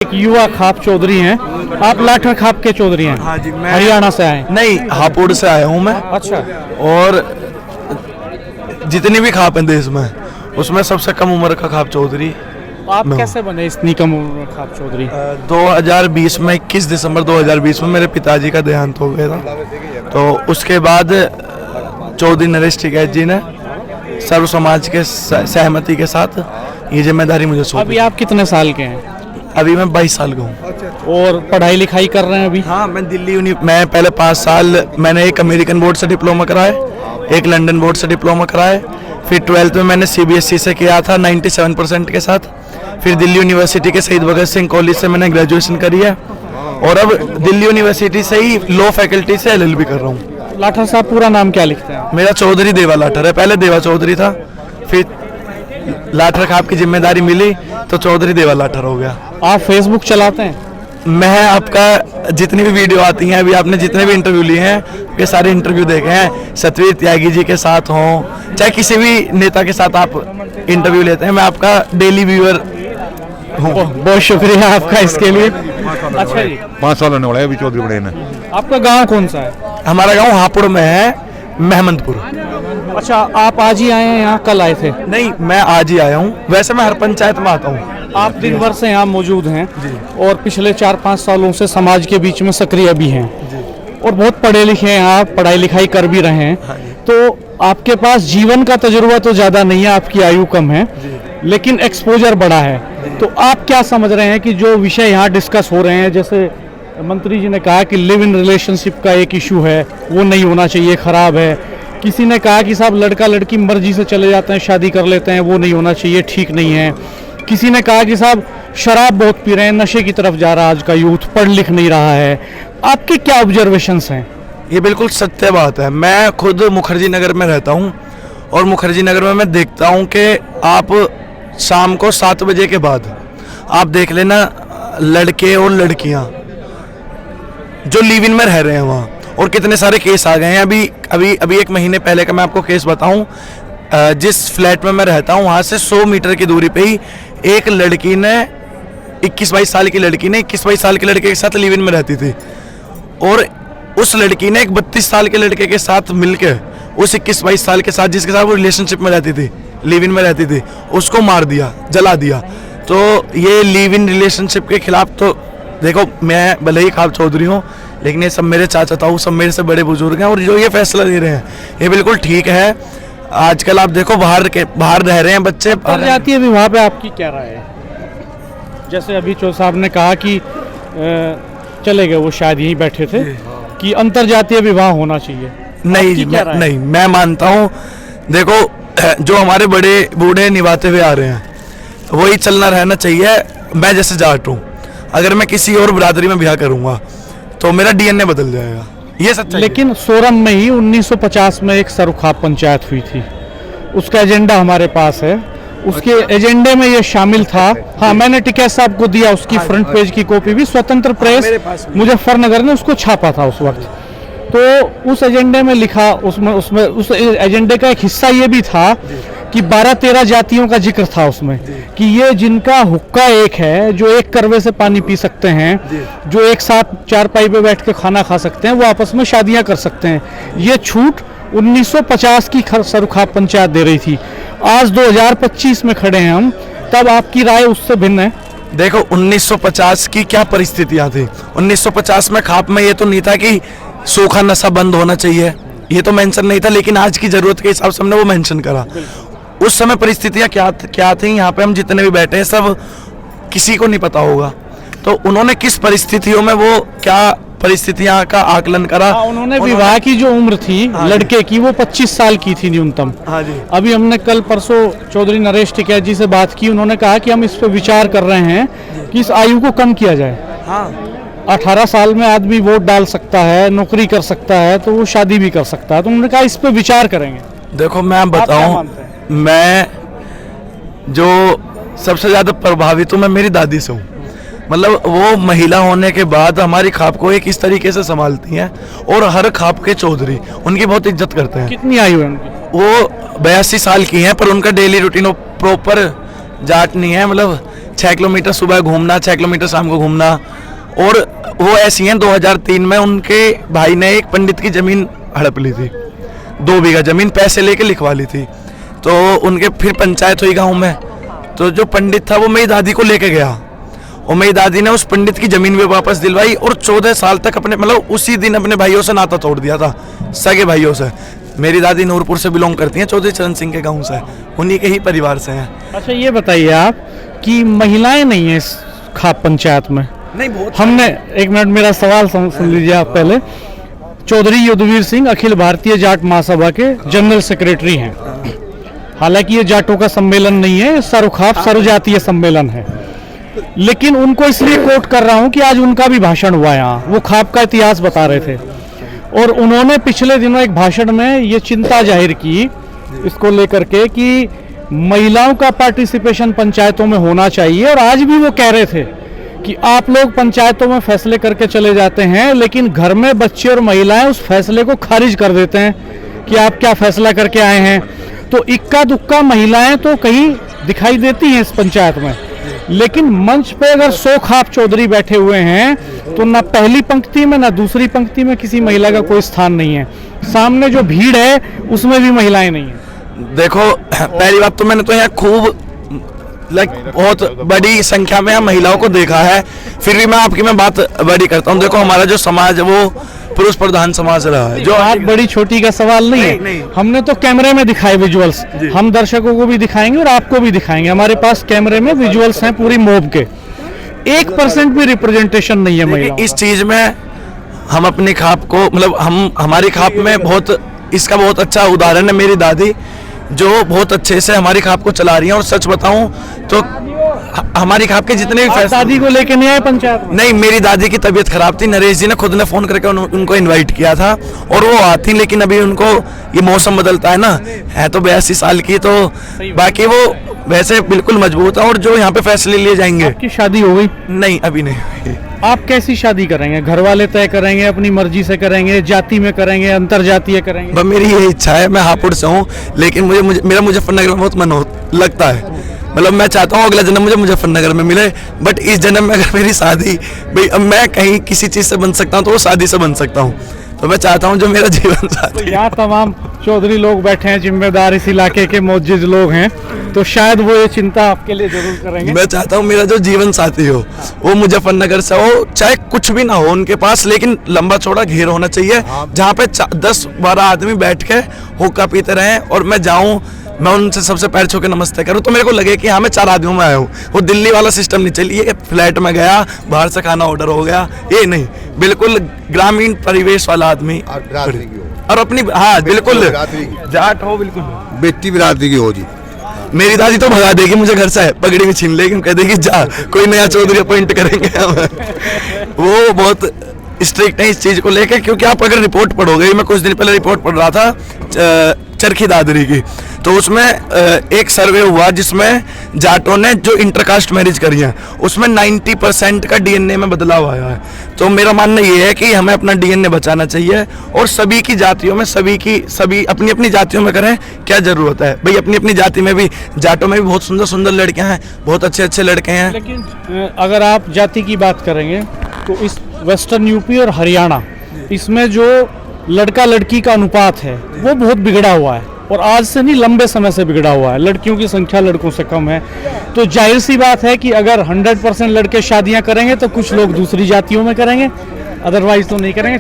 एक युवा खाप चौधरी हैं। आप लाठर खाप के चौधरी हैं? हाँ जी, मैं हरियाणा से आए? नहीं, हापुड़ से आया हूँ मैं। अच्छा। और जितनी भी खाप हैं देश में, उसमें सबसे कम उम्र का खाप चौधरी। आप कैसे बने इतनी कम उम्र में खाप चौधरी? 2020 में 21 दिसंबर 2020 में मेरे पिताजी का देहांत हो गया था। तो उसके बाद चौधरी नरेश टिकैत जी ने सर्व समाज के सहमति के साथ ये जिम्मेदारी मुझे सौंपी। अभी आप कितने साल के हैं? अभी मैं 22 साल का हूँ। और पढ़ाई लिखाई कर रहे हैं अभी? हाँ, मैं मैं पहले 5 साल मैंने एक अमेरिकन बोर्ड से डिप्लोमा कराए, एक लंदन बोर्ड से डिप्लोमा कराए। फिर 12th में मैंने CBSE से किया था 97% के साथ। फिर दिल्ली यूनिवर्सिटी के शहीद भगत सिंह कॉलेज से मैंने ग्रेजुएशन करी है। और अब दिल्ली यूनिवर्सिटी से ही लॉ फैकल्टी से LLB कर रहा हूँ। लाठर साहब पूरा नाम क्या लिखते हैं? मेरा चौधरी देवा लाठर है। पहले देवा चौधरी था, फिर लाठर खाप की जिम्मेदारी मिली तो चौधरी देवा लाठर हो गया। आप फेसबुक चलाते हैं? मैं आपका जितनी भी वीडियो आती हैं, अभी आपने जितने भी इंटरव्यू लिए हैं, ये सारे इंटरव्यू देखे हैं। सतवीर त्यागी जी के साथ हों, चाहे किसी भी नेता के साथ आप इंटरव्यू लेते हैं, मैं आपका डेली व्यूअर हूँ। बहुत शुक्रिया आपका इसके लिए। अच्छा जी, 5 साल होने वाला है अभी चौधरी बड़े ने। आपका गांव कौन सा है? हमारा गांव हापुड़ में है, महमदपुर। अच्छा, आप आज ही आए हैं यहाँ, कल आए थे? नहीं, मैं आज ही आया हूँ। वैसे मैं हर पंचायत में आता हूँ। आप दिन भर से यहाँ मौजूद हैं और पिछले 4-5 सालों से समाज के बीच में सक्रिय भी हैं और बहुत पढ़े लिखे हैं आप, पढ़ाई लिखाई कर भी रहे हैं। तो आपके पास जीवन का तजुर्बा तो ज़्यादा नहीं है, आपकी आयु कम है, लेकिन एक्सपोजर बड़ा है। तो आप क्या समझ रहे हैं कि जो विषय यहाँ डिस्कस हो रहे हैं, जैसे मंत्री जी ने कहा कि लिव इन रिलेशनशिप का एक इशू है, वो नहीं होना चाहिए, ख़राब है। किसी ने कहा कि साहब लड़का लड़की मर्जी से चले जाते हैं, शादी कर लेते हैं, वो नहीं होना चाहिए, ठीक नहीं है। किसी ने कहा कि साहब शराब बहुत पी रहे हैं, नशे की तरफ जा रहा है आज का यूथ, पढ़ लिख नहीं रहा है। आपके क्या ऑब्जर्वेशंस हैं? ये बिल्कुल सत्य बात है। मैं खुद मुखर्जी नगर में रहता हूँ और मुखर्जी नगर में मैं देखता हूँ कि आप शाम को 7 बजे के बाद आप देख लेना, लड़के और लड़कियाँ जो लिव इन में रह रहे हैं वहाँ, और कितने सारे केस आ गए हैं। अभी 1 महीने पहले का मैं आपको केस बताऊँ, जिस फ्लैट में मैं रहता हूँ वहाँ से 100 मीटर की दूरी पे ही एक लड़की ने 21-22 साल की लड़की ने 21-22 साल के लड़के के साथ लिव इन में रहती थी, और उस लड़की ने एक 32 साल के लड़के के साथ मिलकर उस 21-22 साल के साथ जिसके साथ वो रिलेशनशिप में रहती थी, लिव इन में रहती थी, उसको मार दिया, जला दिया। तो ये लिव इन रिलेशनशिप के खिलाफ, तो देखो मैं भले ही खाप चौधरी हूँ, लेकिन ये सब मेरे चाचा ताऊ, सब मेरे से बड़े बुजुर्ग हैं, और जो ये फैसला ले रहे हैं ये बिल्कुल ठीक है। आजकल आप देखो बाहर रह रहे हैं बच्चे। अंतरजातीय विवाह पे आपकी क्या राय है? जैसे अभी चौ साहब ने कहा कि चले गए, वो शायद यहीं बैठे थे, कि अंतरजातीय विवाह होना चाहिए। नहीं जी, नहीं, मैं मानता हूँ, देखो जो हमारे बड़े बूढ़े निभाते हुए आ रहे हैं वही चलना रहना चाहिए। मैं जैसे जाट हूँ, अगर मैं किसी और बिरादरी में ब्याह करूँगा तो मेरा DNA बदल जाएगा, ये सच है। लेकिन सोरम में ही 1950 में एक सरुखाप पंचायत हुई थी, उसका एजेंडा हमारे पास है, उसके एजेंडे में ये शामिल था। हाँ, मैंने टिकैत साहब को दिया, उसकी फ्रंट पेज की कॉपी भी स्वतंत्र प्रेस मुजफ्फरनगर ने उसको छापा था उस वक्त। तो उस एजेंडे में लिखा, उसमें उस एजेंडे का एक हिस्सा ये भी था कि 12-13 जातियों का जिक्र था उसमें, कि ये जिनका हुक्का एक है, जो एक करवे से पानी पी सकते हैं, जो एक साथ चारपाई पे बैठ के खाना खा सकते हैं, वो आपस में शादियां कर सकते हैं। ये छूट 1950 की सरुखाप पंचायत दे रही थी। आज 2025 में खड़े हैं हम, तब आपकी राय उससे भिन्न है? देखो 1950 की क्या परिस्थितियां थी। 1950 में खाप में ये तो नहीं था कि सूखा नशा बंद होना चाहिए, ये तो मेंशन नहीं था, लेकिन आज की जरूरत के हिसाब से हमने वो मेंशन करा। उस समय परिस्थितियां क्या थी, यहाँ पे हम जितने भी बैठे हैं सब किसी को नहीं पता होगा। तो उन्होंने किस परिस्थितियों में वो क्या परिस्थितियां का आकलन करा। उन्होंने विवाह की जो उम्र थी लड़के की, वो 25 साल की थी न्यूनतम। हाँ जी। अभी हमने कल परसों चौधरी नरेश टिकैत जी से बात की, उन्होंने कहा कि हम इस पर विचार कर रहे हैं कि इस आयु को कम किया जाए। हाँ, 18 साल में आदमी वोट डाल सकता है, नौकरी कर सकता है, तो वो शादी भी कर सकता है। तो उन्होंने कहा इस पर विचार करेंगे। देखो मैं बताऊं, मैं जो सबसे ज्यादा प्रभावित हूँ मैं मेरी दादी से हूँ। मतलब वो महिला होने के बाद हमारी खाप को एक इस तरीके से संभालती हैं, और हर खाप के चौधरी उनकी बहुत इज्जत करते हैं। कितनी आयु है उनकी? वो 82 साल की हैं, पर उनका डेली रूटीन प्रॉपर जाट नहीं है, मतलब 6 किलोमीटर सुबह घूमना, 6 किलोमीटर शाम को घूमना। और वो ऐसी हैं, 2003 में उनके भाई ने एक पंडित की ज़मीन हड़प ली थी, 2 बीघा ज़मीन पैसे लेके लिखवा ली थी। तो उनके फिर पंचायत हुई गाँव में, तो जो पंडित था वो मेरी दादी को लेके गया और मेरी दादी ने उस पंडित की ज़मीन भी वापस दिलवाई और 14 साल तक अपने मतलब उसी दिन अपने भाइयों से नाता तोड़ दिया था, सगे भाइयों से। मेरी दादी नूरपुर से बिलोंग करती हैं, चौधरी चरण सिंह के गांव से, उन्हीं के ही परिवार से हैं। अच्छा ये बताइए आप कि महिलाएं नहीं है इस खाप पंचायत में? नहीं, बहुत हमने, एक मिनट मेरा सवाल सुन लीजिए आप पहले। चौधरी युद्धवीर सिंह अखिल भारतीय जाट महासभा के जनरल सेक्रेटरी हैं। हालांकि ये जाटों का सम्मेलन नहीं है, सर्वखाप सर्वजातीय सम्मेलन है, लेकिन उनको इसलिए कोट कर रहा हूं कि आज उनका भी भाषण हुआ यहाँ, वो खाप का इतिहास बता रहे थे और उन्होंने पिछले दिनों एक भाषण में ये चिंता जाहिर की इसको लेकर के कि महिलाओं का पार्टिसिपेशन पंचायतों में होना चाहिए। और आज भी वो कह रहे थे कि आप लोग पंचायतों में फैसले करके चले जाते हैं, लेकिन घर में बच्चे और महिलाएं उस फैसले को खारिज कर देते हैं कि आप क्या फैसला करके आए हैं। तो इक्का दुक्का महिलाएं तो कहीं दिखाई देती हैं इस पंचायत में, लेकिन मंच पे अगर 100 खाप चौधरी बैठे हुए हैं तो ना पहली पंक्ति में ना दूसरी पंक्ति में किसी महिला का कोई स्थान नहीं है। सामने जो भीड़ है उसमें भी महिलाएं नहीं है। देखो, पहली बात तो मैंने तो यहाँ खूब बहुत बड़ी संख्या में महिलाओं को देखा है, फिर भी मैं बात बड़ी करता हूँ। देखो, हमारा जो समाज है वो पुरुष प्रधान समाज रहा है। जो बात बड़ी छोटी का सवाल नहीं है, नहीं। हमने तो कैमरे में दिखाए विजुअल्स, हम दर्शकों को भी दिखाएंगे और आपको भी दिखाएंगे। हमारे पास कैमरे में विजुअल्स हैं पूरी मोब के, 1% भी रिप्रेजेंटेशन नहीं है महिलाओं का। इस चीज में हम अपनी खाप को मतलब हमारी खाप में इसका बहुत अच्छा उदाहरण है मेरी दादी, जो बहुत अच्छे से हमारी खाप को चला रही हैं। और सच बताऊं तो हमारी खाप के जितने भी फैसले, दादी को लेके नहीं आए पंचायत में? नहीं, मेरी दादी की तबीयत खराब थी, नरेश जी ने खुद ने फोन करके उनको इनवाइट किया था और वो आती, लेकिन अभी उनको ये मौसम बदलता है ना, है तो 82 साल की, तो बाकी वो वैसे बिल्कुल मजबूत है। और जो यहाँ पे फैसले लिए जाएंगे। आपकी शादी हो गई? नहीं, अभी नहीं हुई। आप कैसी शादी करेंगे? घर वाले तय करेंगे, अपनी मर्जी से करेंगे, जाति में करेंगे, अंतर जातीय करेंगे? बस मेरी ये इच्छा है, मैं हापुड़ से हूँ, लेकिन मेरा मुजफ्फरनगर में बहुत मन लगता है। मतलब मैं चाहता हूँ अगला जन्म मुझे मुजफ्फरनगर में मिले, बट इस जन्म में अगर मेरी शादी, भाई अब मैं कहीं किसी चीज़ से बन सकता हूँ तो वो शादी से बन सकता हूँ। तो मैं चाहता हूँ जो मेरा जीवन साथी। तो यहाँ तमाम चौधरी लोग बैठे हैं, जिम्मेदार इस इलाके के मोजिज लोग हैं, तो शायद वो ये चिंता आपके लिए जरूर करेंगे। मैं चाहता हूँ मेरा जो जीवन साथी हो वो मुजफ्फरनगर से हो, चाहे कुछ भी ना हो उनके पास, लेकिन लंबा चौड़ा घेर होना चाहिए जहाँ पे 10-12 आदमी बैठ के हुक्का पीते रहें और मैं जाऊँ, मैं उनसे सबसे पैर छू के नमस्ते करूँ तो मेरे को लगे कि हाँ मैं 4 आदमियों में आया हूँ। वो दिल्ली वाला सिस्टम नहीं चाहिए, फ्लैट में गया बाहर से खाना ऑर्डर हो गया, ये नहीं, बिल्कुल ग्रामीण परिवेश वाला आदमी और अपनी, हाँ बिल्कुल जाट हो, बिल्कुल बेटी बिरादरी की हो जी। मेरी दादी तो भगा देगी मुझे घर से, पगड़ी में छीन लेगी, कह देगी जा कोई नया चौधरी अपॉइंट करेंगे हम। वो बहुत स्ट्रिक्ट है इस चीज को लेकर, क्योंकि आप अगर रिपोर्ट पढ़ोगे, मैं कुछ दिन पहले रिपोर्ट पढ़ रहा था चरखी दादरी की, तो उसमें एक सर्वे हुआ जिसमें जाटों ने जो इंटरकास्ट मैरिज करी है उसमें 90% का डीएनए में बदलाव आया है। तो मेरा मानना ये है कि हमें अपना डीएनए बचाना चाहिए और सभी की जातियों में सभी अपनी अपनी जातियों में करें, क्या जरूरत है भाई, अपनी अपनी जाति में भी, जाटों में भी बहुत सुंदर सुंदर लड़कियां हैं, बहुत अच्छे अच्छे लड़के हैं। लेकिन अगर आप जाति की बात करेंगे तो इस वेस्टर्न यूपी और हरियाणा, इसमें जो लड़का लड़की का अनुपात है वो बहुत बिगड़ा हुआ है और आज से नहीं लंबे समय से बिगड़ा हुआ है। लड़कियों की संख्या लड़कों से कम है, तो जाहिर सी बात है कि अगर 100% लड़के शादियां करेंगे तो कुछ लोग दूसरी जातियों में करेंगे, अदरवाइज तो नहीं करेंगे।